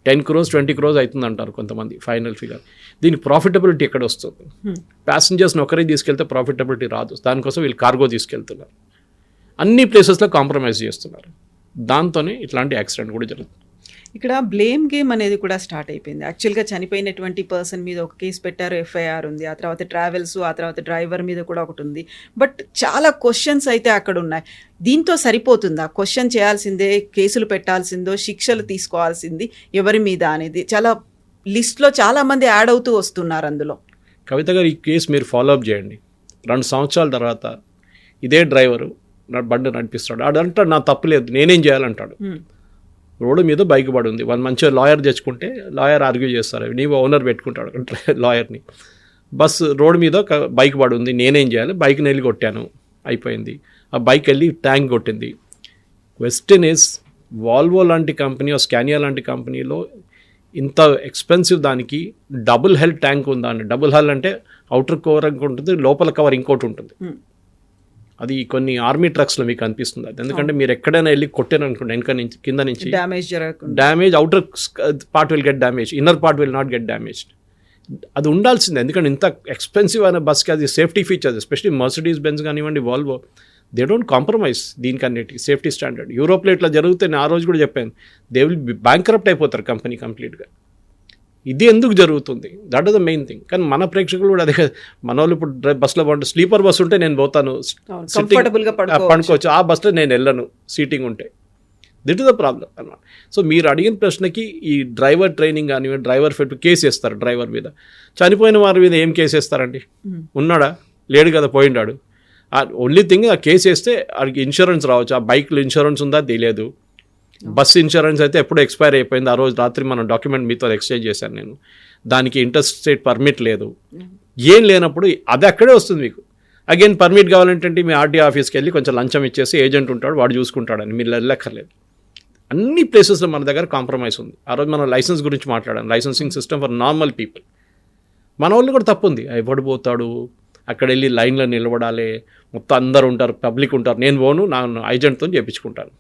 10 crores 20 crores అవుతుంది అంటారు కొంతమంది ఫైనల్ ఫిగర్. దీని ప్రాఫిటబిలిటీ ఎక్కడ వస్తుంది? ప్యాసింజర్స్ని ఒకరే తీసుకెళ్తే ప్రాఫిటబిలిటీ రాదు, దానికోసం వీళ్ళు కార్గో తీసుకెళ్తున్నారు, అన్ని ప్లేసెస్లో కాంప్రమైజ్ చేస్తున్నారు. దాంతోనే ఇట్లాంటి యాక్సిడెంట్ కూడా జరుగుతుంది. ఇక్కడ బ్లేమ్ గేమ్ అనేది కూడా స్టార్ట్ అయిపోయింది. యాక్చువల్గా చనిపోయినటువంటి పర్సన్ మీద ఒక కేసు పెట్టారు, ఎఫ్ఐఆర్ ఉంది, ఆ తర్వాత ట్రావెల్స్, ఆ తర్వాత డ్రైవర్ మీద కూడా ఒకటి ఉంది. బట్ చాలా క్వశ్చన్స్ అయితే అక్కడ ఉన్నాయి. దీంతో సరిపోతుందా? క్వశ్చన్ చేయాల్సిందే, కేసులు పెట్టాల్సిందో, శిక్షలు తీసుకోవాల్సింది ఎవరి మీద అనేది చాలా లిస్ట్లో చాలామంది యాడ్ అవుతూ వస్తున్నారు అందులో. కవిత గారు, ఈ కేసు మీరు ఫాలో అప్ చేయండి. 2 సంవత్సరాల తర్వాత ఇదే డ్రైవరు నా బండి నడిపిస్తాడు, అదంటాడు నా తప్పు లేదు, నేనేం చేయాలంటాడు. రోడ్డు మీద బైక్ పడి ఉంది, వాళ్ళు మంచిగా లాయర్ తెచ్చుకుంటే లాయర్ ఆర్గ్యూ చేస్తారు, నీవు ఓనర్ పెట్టుకుంటాడు లాయర్ని. బస్ రోడ్డు మీద బైక్ పడి ఉంది, నేనేం చేయాలి? బైక్ని వెళ్ళి కొట్టాను, అయిపోయింది. ఆ బైక్ వెళ్ళి ట్యాంక్ కొట్టింది. క్వశ్చన్ ఈస్, వాల్వో లాంటి కంపెనీ, స్కానియా లాంటి కంపెనీలో ఇంత ఎక్స్పెన్సివ్ దానికి డబుల్ హెల్ ట్యాంక్ ఉందా అండి? డబుల్ హెల్ అంటే అవుటర్ కవర్ ఉంటుంది, లోపల కవర్ ఇంకోటి ఉంటుంది. అది కొన్ని ఆర్మీ ట్రక్స్లో మీకు అనిపిస్తుంది అది, ఎందుకంటే మీరు ఎక్కడైనా వెళ్ళి కొట్టారు అనుకోండి వెనక నుంచి కింద నుంచి డ్యామేజ్ జరగకుండా, damage outer part will get damage, inner part will not get damaged. అది ఉండాల్సిందే, ఎందుకంటే ఇంత ఎక్స్పెన్సివ్ అయిన బస్కి అది safety features, especially Mercedes Benz కానివ్వండి, వాల్వో, దే డోంట్ కాంప్రమైజ్ దీనికన్నిటికి సేఫ్టీ స్టాండర్డ్. యూరోప్లో ఇట్లా జరిగితే నేను ఆ రోజు కూడా చెప్పాను, దే విల్ బి బ్యాంక్రప్ట్ అయిపోతారు కంపెనీ కంప్లీట్గా. ఇది ఎందుకు జరుగుతుంది? That is the main thing. కానీ మన ప్రేక్షకులు కూడా అదే, మన వాళ్ళు ఇప్పుడు బస్సులో బాగుంటుంది, స్లీపర్ బస్సు ఉంటే నేను పోతాను, కంఫర్టబుల్గా పడుకోవచ్చు, ఆ బస్సులో నేను వెళ్ళను సీటింగ్ ఉంటే. దిట్ ఇస్ ద ప్రాబ్లం అన్నమాట. సో మీరు అడిగిన ప్రశ్నకి ఈ డ్రైవర్ ట్రైనింగ్ కానివ్వండి, డ్రైవర్ ఫెట్ కేసు వేస్తారు డ్రైవర్ మీద. చనిపోయిన వారి మీద ఏం కేసు వేస్తారండి? ఉన్నాడా? లేడు కదా, పోయిండాడు. ఓన్లీ థింగ్ ఆ కేసు వేస్తే వాడికి ఇన్సూరెన్స్ రావచ్చు. ఆ బైక్లో ఇన్సూరెన్స్ ఉందా తెలియదు. బస్ ఇన్సూరెన్స్ అయితే ఎప్పుడు ఎక్స్పైర్ అయిపోయింది. ఆ రోజు రాత్రి మనం డాక్యుమెంట్ మీతో ఎక్స్చేంజ్ చేశాను నేను. దానికి ఇంటర్స్టేట్ పర్మిట్ లేదు. ఏం లేనప్పుడు అది అక్కడే వస్తుంది మీకు. అగైన్ పర్మిట్ కావాలంటే మీ ఆర్టీ ఆఫీస్కి వెళ్ళి కొంచెం లంచం ఇచ్చేసి ఏజెంట్ ఉంటాడు, వాడు చూసుకుంటాడని మీరు వెళ్ళక్కర్లేదు. అన్ని ప్లేసెస్లో మన దగ్గర కాంప్రమైజ్ ఉంది. ఆ రోజు మనం లైసెన్స్ గురించి మాట్లాడాం, licensing system for normal people. మన వాళ్ళు కూడా తప్పు ఉంది. ఎవడు పోతాడు అక్కడ వెళ్ళి లైన్లో నిలబడాలి, మొత్తం అందరు ఉంటారు, పబ్లిక్ ఉంటారు, నేను పోను, నా ఏజెంట్తో చేయించుకుంటాను.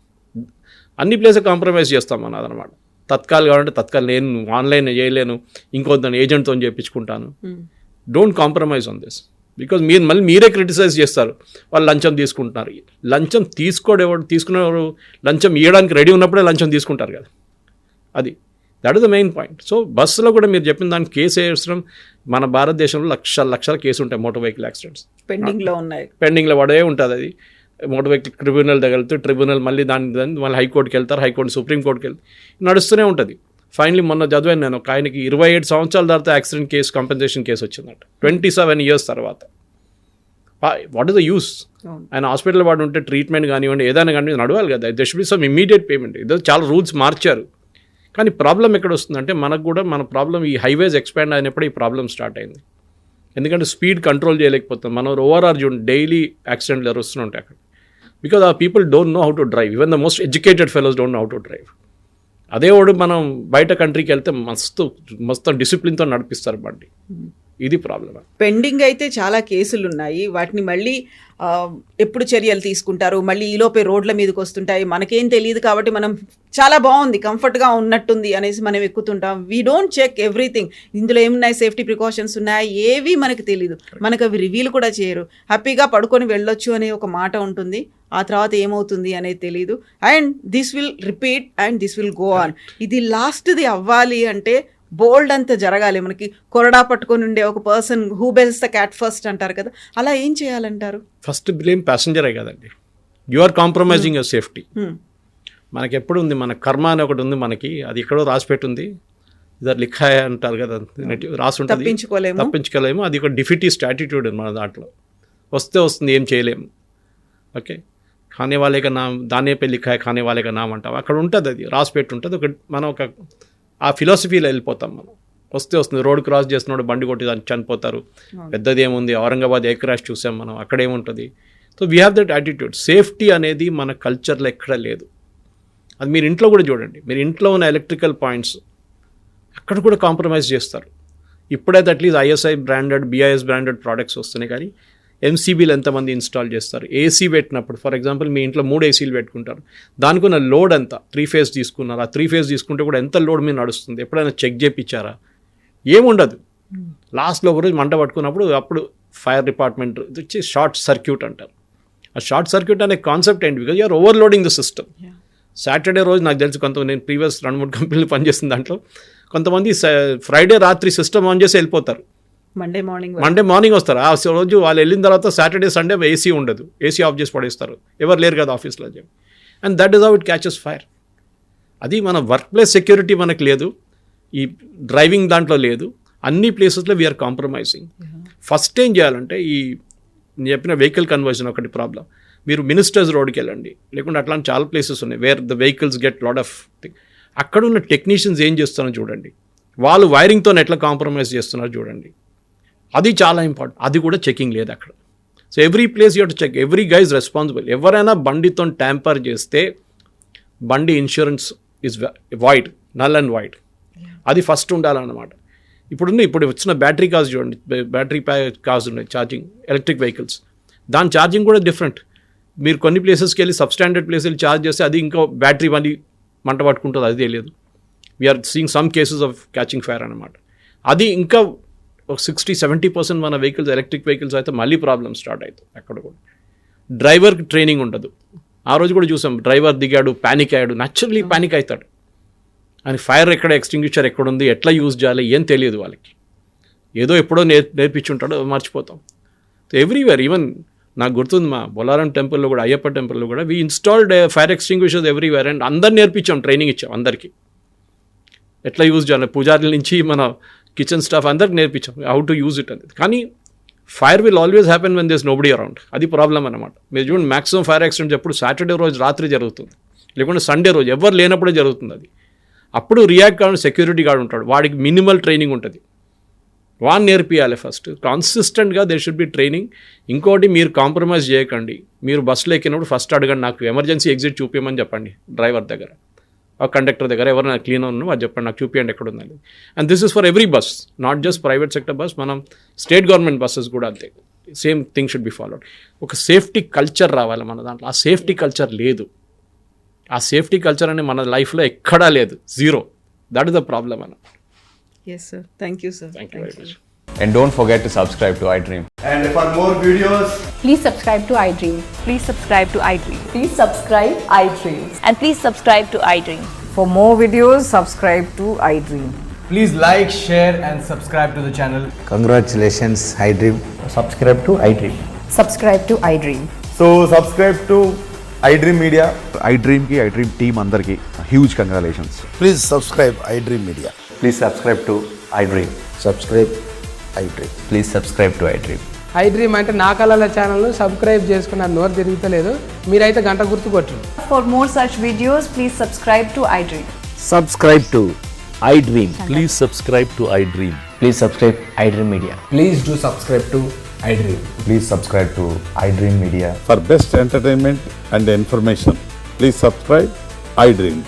అన్ని ప్లేసెస్ కాంప్రమైజ్ చేస్తాం మనం అదనమాట. తత్కాల్ కావాలంటే తత్కాల్, నేను ఆన్లైన్ చేయలేను, ఇంకొద్దాను ఏజెంట్తో చేయించుకుంటాను. Don't compromise on this, because మీరు మళ్ళీ మీరే క్రిటిసైజ్ చేస్తారు, వాళ్ళు లంచం తీసుకుంటున్నారు. లంచం తీసుకోడేవాడు, తీసుకునేవాడు లంచం ఇవ్వడానికి రెడీ ఉన్నప్పుడే లంచం తీసుకుంటారు కదా, అది that is the main point. So బస్సులో కూడా మీరు చెప్పిన దానికి కేసు వేయడం, మన భారతదేశంలో లక్షల కేసు ఉంటాయి మోటార్ వెహికల్ యాక్సిడెంట్స్ పెండింగ్లో ఉన్నాయి, పెండింగ్లో పడే ఉంటుంది. అది మోటార్ వెహికల్ ట్రిబ్యునల్ దగ్గర వెళ్తే ట్రిబ్యునల్ మళ్ళీ దాన్ని మళ్ళీ హైకోర్టుకి వెళ్తారు, హైకోర్టు సుప్రీంకోర్టుకి వెళ్తారు, నడుస్తూనే ఉంటుంది. ఫైనలీ మొన్న చదివాను నేను, ఒక ఆయనకి 27 సంవత్సరాల తర్వాత యాక్సిడెంట్ కేసు కంపెన్సేషన్ కేసు వచ్చిందంట, 27 years తర్వాత. What is the use? ఆయన హాస్పిటల్ వాడు ఉంటే ట్రీట్మెంట్ కానివ్వండి, ఏదైనా కానీ నడవాలి కదా, there should be some immediate payment. ఏదో చాలా రూల్స్ మార్చారు. కానీ ప్రాబ్లం ఎక్కడ వస్తుందంటే, మనకు కూడా మన ప్రాబ్లం ఈ హైవేస్ ఎక్స్పాండ్ అయినప్పుడు ఈ ప్రాబ్లం స్టార్ట్ అయింది. ఎందుకంటే స్పీడ్ కంట్రోల్ చేయలేకపోతాం మనం. ఓవరాల్ చూడండి, డైలీ యాక్సిడెంట్లు జరుగుతూనే ఉంటాయి అక్కడ, బికాజ్ ఆ people don't know how to drive. Even the most educated fellows don't know how to drive. అదే వాడు మనం బయట కంట్రీకి వెళ్తే మస్తు డిసిప్లిన్తో నడిపిస్తారు బండి. ఇది ప్రాబ్లం. పెండింగ్ అయితే చాలా కేసులు ఉన్నాయి, వాటిని మళ్ళీ ఎప్పుడు చర్యలు తీసుకుంటారు, మళ్ళీ ఈలోపే రోడ్ల మీదకి వస్తుంటాయి, మనకేం తెలియదు కాబట్టి మనం చాలా బాగుంది, కంఫర్ట్గా ఉన్నట్టుంది అనేసి మనం ఎక్కుతుంటాం. వీ డోంట్ చెక్ ఎవ్రీథింగ్, ఇందులో ఏమున్నాయి, సేఫ్టీ ప్రికాషన్స్ ఉన్నాయా, ఏవి మనకు తెలియదు, మనకు అవి రివీల్ కూడా చేయరు. హ్యాపీగా పడుకొని వెళ్ళొచ్చు అనే ఒక మాట ఉంటుంది, ఆ తర్వాత ఏమవుతుంది అనేది తెలియదు. And this will repeat and this will go on. ఇది లాస్ట్ది అవ్వాలి అంటే బోల్డ్ అంతా జరగాలి. మనకి కొరడా పట్టుకొని ఉండే ఒక person who bells the cat first అంటారు కదా, అలా ఏం చేయాలంటారు? ఫస్ట్ బ్లేమ్ ప్యాసింజరే కదండి. You are compromising your safety. మనకి ఎప్పుడు ఉంది, మన కర్మ అని ఒకటి ఉంది మనకి, అది ఎక్కడో రాసిపెట్టుంది, ఇద్దరు లిఖాయ అంటారు కదా, రాసి ఉంటుంది, తప్పించుకోలేము. అది ఒక డిఫిటిస్ట్ యాటిట్యూడ్ మన దాంట్లో. వస్తే వస్తుంది, ఏం చేయలేము. ఓకే, ఖానే వాలేగా నామ్, దానే పే లిఖాయ ఖానే వాలేగా నామ్ అంటాం, అక్కడ ఉంటుంది, అది రాసి పెట్టి ఉంటుంది. మనం ఒక ఆ ఫిలాసఫీలో వెళ్ళిపోతాం మనం. వస్తే వస్తుంది, రోడ్ క్రాస్ చేస్తున్నాడు బండి కొట్టి దాన్ని చనిపోతారు, పెద్దది ఏముంది, ఔరంగాబాద్ ఎయిర్ క్రాష్ చూసాం మనం, అక్కడేముంటుంది. So we have that attitude. Safety అనేది మన కల్చర్లో ఎక్కడ లేదు. అది మీరు ఇంట్లో కూడా చూడండి, మీరు ఇంట్లో ఉన్న ఎలక్ట్రికల్ పాయింట్స్ అక్కడ కూడా కాంప్రమైజ్ చేస్తారు. ఇప్పుడైతే at least ISI branded, BIS branded products వస్తున్నాయి, కానీ ఎంసీబీలు ఎంతమంది ఇన్స్టాల్ చేస్తారు? ఏసీ పెట్టినప్పుడు, ఫర్ ఎగ్జాంపుల్ మీ ఇంట్లో 3 ఏసీలు పెట్టుకుంటారు, దానికి ఉన్న లోడ్ ఎంత, 3 phase తీసుకున్నారు, ఆ 3 phase తీసుకుంటే కూడా ఎంత లోడ్ మీద నడుస్తుంది, ఎప్పుడైనా చెక్ చేయించారా? ఏముండదు. లాస్ట్లో ఒకరోజు మంట పట్టుకున్నప్పుడు అప్పుడు ఫైర్ డిపార్ట్మెంట్ వచ్చి షార్ట్ సర్క్యూట్ అంటారు. ఆ షార్ట్ సర్క్యూట్ అనే కాన్సెప్ట్ ఏంటి? Because you're overloading the system. Saturday రోజు నాకు తెలుసు, నేను ప్రీవియస్ 2-3 కంపెనీలు పనిచేసిన దాంట్లో కొంతమంది ఫ్రైడే రాత్రి సిస్టమ్ ఆన్ చేసి వెళ్ళిపోతారు, మండే మార్నింగ్ వస్తారు. ఆ రోజు వాళ్ళు వెళ్ళిన తర్వాత సాటర్డే సండే ఏసీ ఉండదు, ఏసీ ఆఫ్ చేసి పడేస్తారు, ఎవరు లేరు కదా ఆఫీస్లో చెప్పి. And that is how it catches fire. అది మన వర్క్ ప్లేస్ సెక్యూరిటీ మనకు లేదు, ఈ డ్రైవింగ్ దాంట్లో లేదు, అన్ని ప్లేసెస్లో వీఆర్ కాంప్రమైజింగ్. ఫస్ట్ ఏం చేయాలంటే, ఈ నేను చెప్పిన వెహికల్ కన్వర్షన్ ఒకటి ప్రాబ్లం. మీరు మినిస్టర్స్ రోడ్కి వెళ్ళండి, లేకుంటే అట్లాంటి చాలా ప్లేసెస్ ఉన్నాయి wear the vehicles get lot of thing. అక్కడ ఉన్న టెక్నీషియన్స్ ఏం చేస్తున్నారో చూడండి, వాళ్ళు వైరింగ్తో ఎట్లా కాంప్రమైజ్ చేస్తున్నారో చూడండి. అది చాలా ఇంపార్టెంట్. అది కూడా చెకింగ్ లేదు అక్కడ. So every place you to check, every guy is responsible. ఎవరైనా బండితో ట్యాంపర్ చేస్తే బండి insurance is void, null and void. అది ఫస్ట్ ఉండాలన్నమాట. ఇప్పుడు వచ్చిన బ్యాటరీ కార్స్ చూడండి, బ్యాటరీ కార్స్ ఉన్నాయి ఛార్జింగ్, ఎలక్ట్రిక్ వెహికల్స్, దాని ఛార్జింగ్ కూడా డిఫరెంట్. మీరు కొన్ని ప్లేసెస్కి వెళ్ళి సబ్స్టాండర్డ్ ప్లేసెస్ ఛార్జ్ చేస్తే అది ఇంకా బ్యాటరీ మళ్ళీ మంట పట్టుకుంటుంది, అది తెలియదు. We're seeing some cases of catching fire అనమాట. అది ఇంకా 60-70% మన వెహికల్స్ ఎలక్ట్రిక్ వెహికల్స్ అయితే మళ్ళీ ప్రాబ్లమ్ స్టార్ట్ అవుతుంది. అక్కడ కూడా డ్రైవర్కి ట్రైనింగ్ ఉండదు. ఆ రోజు కూడా చూసాం, డ్రైవర్ దిగాడు, ప్యానిక్ అయ్యాడు, న్యాచురల్లీ ప్యానిక్ అవుతాడు. అని ఫైర్ ఎక్కడ, ఎక్స్టింగ్విషర్ ఎక్కడుంది, ఎట్లా యూజ్ చేయాలి ఏం తెలియదు వాళ్ళకి. ఏదో ఎప్పుడో నేర్పించుంటాడో మర్చిపోతాం. ఎవ్రీవేర్, ఈవెన్ నాకు గుర్తుంది మా బొలారం టెంపుల్లో కూడా, అయ్యప్ప టెంపుల్లో కూడా we installed fire extinguishers everywhere. And అందరు నేర్పించాం, ట్రైనింగ్ ఇచ్చాం అందరికీ ఎట్లా యూజ్ చేయాలి. పూజారుల నుంచి మన కిచెన్ స్టాఫ్ అందరికి నేర్పించాం హౌ టు యూజ్ ఇట్ అనేది. కానీ fire will always happen when there's nobody around. అది ప్రాబ్లం అనమాట. మీరు చూడండి, మ్యాక్సిమం ఫైర్ యాక్సిడెంట్స్ ఎప్పుడు సాటర్డే రోజు రాత్రి జరుగుతుంది, లేకుంటే సండే రోజు ఎవరు లేనప్పుడే జరుగుతుంది. అది అప్పుడు రియాక్ట్ కావాలని సెక్యూరిటీ గార్డ్ ఉంటాడు, వాడికి మినిమల్ ట్రైనింగ్ ఉంటుంది, వాడిని నేర్పియాలి ఫస్ట్. కన్సిస్టెంట్గా దేర్ షుడ్ బి ట్రైనింగ్. ఇంకోటి, మీరు కాంప్రమైజ్ చేయకండి. మీరు బస్సులో ఎక్కినప్పుడు ఫస్ట్ అడగండి, నాకు ఎమర్జెన్సీ ఎగ్జిట్ చూపించమని చెప్పండి డ్రైవర్ దగ్గర, ఆ కండక్టర్ దగ్గర, ఎవరైనా క్లీన్ ఉన్నా అది చెప్పండి, నాకు చూపించండి ఎక్కడ ఉందని. And this is for every bus, not just private sector bus, మనం స్టేట్ గవర్నమెంట్ బస్సెస్ కూడా అంతే. Same thing should be followed. ఒక సేఫ్టీ కల్చర్ రావాలి మన దాంట్లో. ఆ సేఫ్టీ కల్చర్ లేదు. ఆ సేఫ్టీ కల్చర్ అనేది మన లైఫ్లో ఎక్కడా లేదు, zero. That is the problem అన్న. Yes sir, thank you sir. Thank you very much. And don't forget to subscribe to iDream. And for more videos, Please subscribe to iDream. Please subscribe to iDream. Please subscribe iDream. And please subscribe to iDream. For more videos, subscribe to iDream. please like, share and subscribe to the channel. Congratulations, iDream. Subscribe to iDream. Subscribe to iDream. So subscribe to iDream Media. iDream ki iDream team andarki huge congratulations. Please subscribe iDream Media. Please subscribe to iDream. Subscribe iDream. Please subscribe to iDream. iDream అంటే నా కళల channel subscribe చేసుకున్న నోరు తిరుగుతలేదు, మీరైతే గంట గుర్తు కొట్టండి. For more such videos, please subscribe to iDream. Subscribe to iDream. Please subscribe to iDream. Please subscribe iDream Media. Please do subscribe to iDream. Please subscribe to iDream Media. For best entertainment and information, please subscribe iDream.